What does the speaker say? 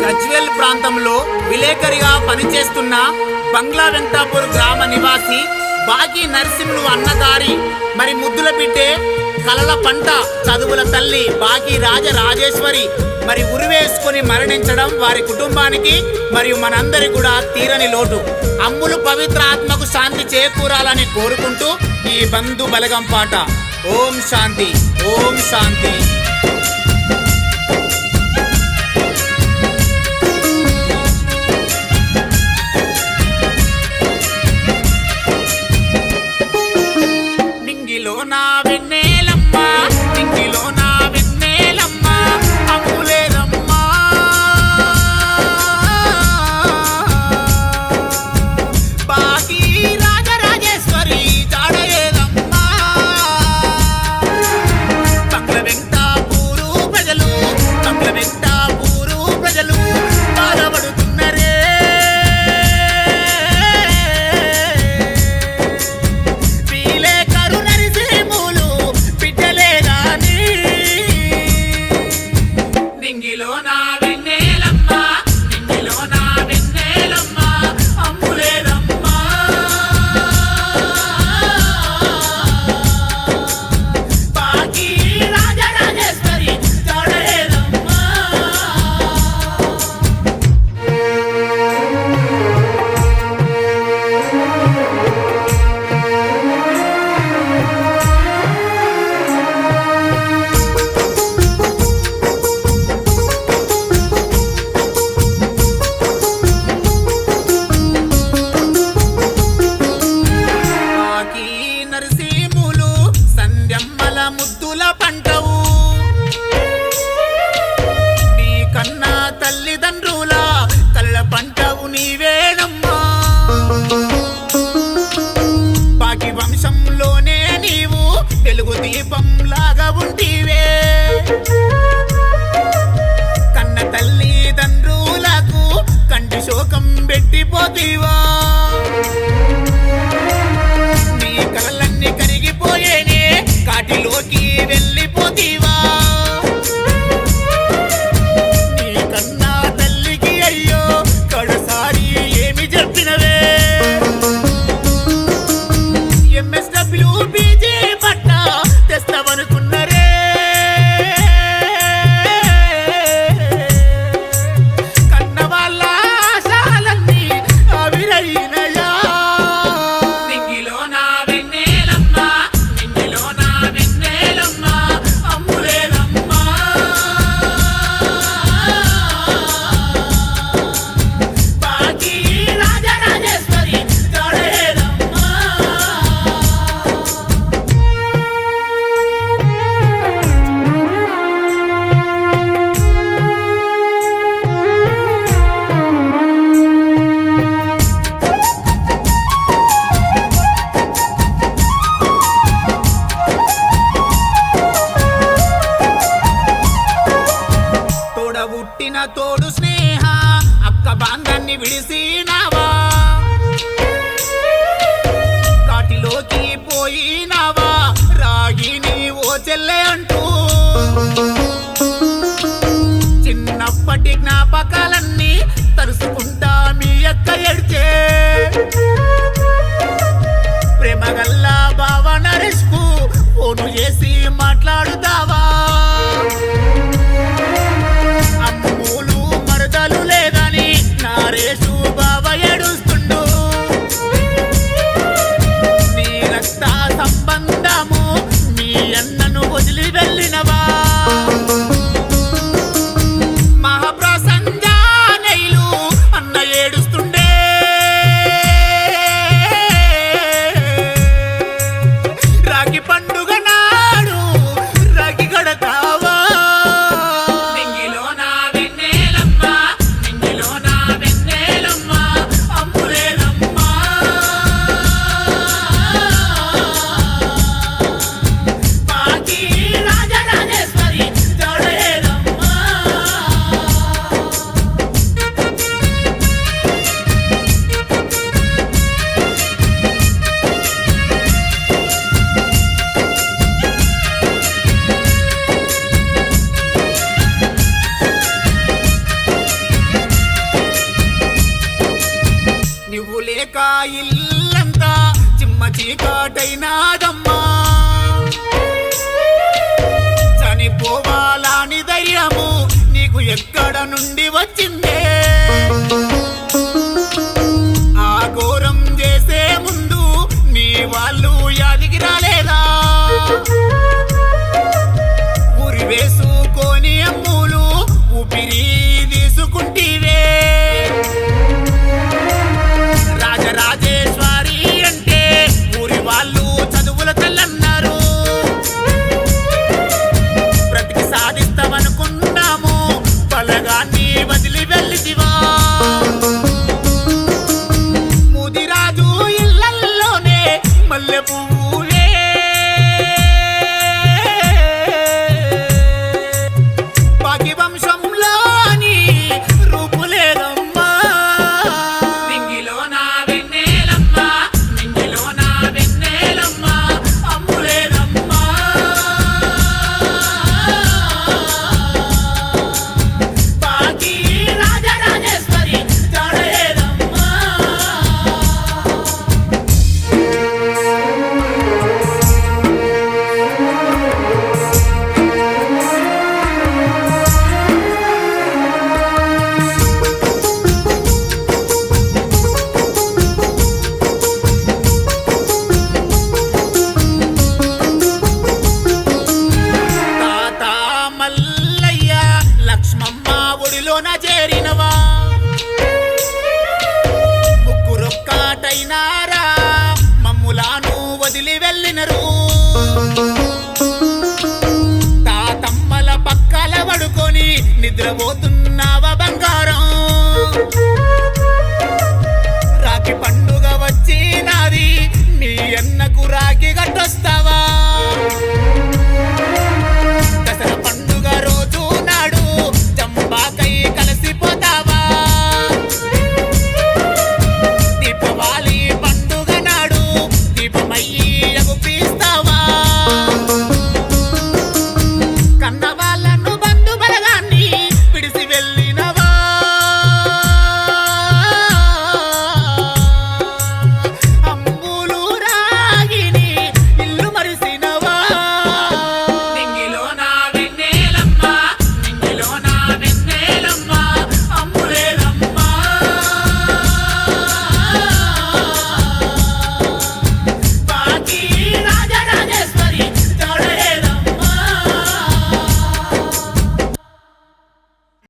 గజ్వేల్ ప్రాంతంలో విలేకరిగా పనిచేస్తున్న బంగ్లా వెంకటాపూర్ గ్రామ నివాసి బాగి నరసింహులు అన్నగారి మరి ముద్దుల బిడ్డే కలల పంట చదువుల తల్లి బాగి రాజరాజేశ్వరి మరి ఉరివేసుకొని మరణించడం వారి కుటుంబానికి మరియు మనందరి కూడా తీరని లోటు. అమ్ములు పవిత్ర ఆత్మకు శాంతి చేకూరాలని కోరుకుంటూ ఈ బంధు బలగం పాట. ఓం శాంతి, ఓం శాంతి. ముద్దుల పంటవు నీ కన్నా తల్లిదండ్రుల కళ్ళ పంటవు నీవేనమ్మా. బాకి వంశంలోనే నీవు తెలుగు దీపం లాగా ఉంటివే. కన్న తల్లిదండ్రులకు కంటి శోకం పెట్టిపోతీవా. నీ కళ్ళన్నీ కరిగిపోయేనే కాటిలోకి వెళ్ళిపోతీవా. నీ కన్నా తల్లికి అయ్యో కడసారి ఏమి చెప్పినవే. ఎంఎస్డబ్ల్యూ బీజీ పట్ట తెస్తావనుకున్నరే. కన్న వాళ్ళ ఆశాలన్నీ ఆవిరైనయా. పుట్టిన తోడు స్నేహ అక్క బాంధాన్ని విడిసినావా. కాటిలోకి పోయినావా రాగిని ఓ చెల్లె అంటూ. చిన్నప్పటి జ్ఞాపకాలన్నీ తరుసుకుంటా మీ అక్క ఎడిచే. ప్రేమగల్లా బావ నరేష్కు ఫోను చేసి మాట్లాడుతావా. అమ్ములు మరదలు లేదని నారేషు బావ ఏడుస్తుండు. నీ రక్త సంబంధము మీ అన్నను వదిలి వెళ్ళినవా. మహాప్రసంజానైలు అన్న ఇల్లంతా చిమ్మ చీకటైనాదమ్మా. చనిపోవాలని ధైర్యము నీకు ఎక్కడ నుండి వచ్చిందే? ఆ ఘోరం చేసే ముందు నీ వాళ్ళు యాదికి రాలేదా? ఊరి వేసుకొని అమ్ములు ఊపిరి తీసుకుంటీవే. రాజరాజేశ్వరి అంటే ఊరి వాళ్ళు చదువుల తల్లన్నారు. బ్రతికి సాధిస్తామనుకున్నాము, బలగాన్ని వదిలి వెళ్ళిదివా. ముదిరాజు ఇళ్లల్లోనే మల్లె పువ్వులే, భాగ్య వంశంలోని రూపులేదమ్మా. నింగిలో నా వెన్నెలమ్మ, నింగిలో నా వెన్నెలమ్మ, అమ్ములేదమ్మా. భాగ్య రాజరాజేశ్వరి జాడలేదమ్మా. తాత మల్లయ్య లక్ష్మమ్మ ఒడిలోన చేరినవా. ముగ్గురొక్కటైనారా మమ్ములాను వదిలి వెళ్ళినరు. తాతమ్మల పక్కల పడుకొని నిద్రపోతున్నావా బంగారం?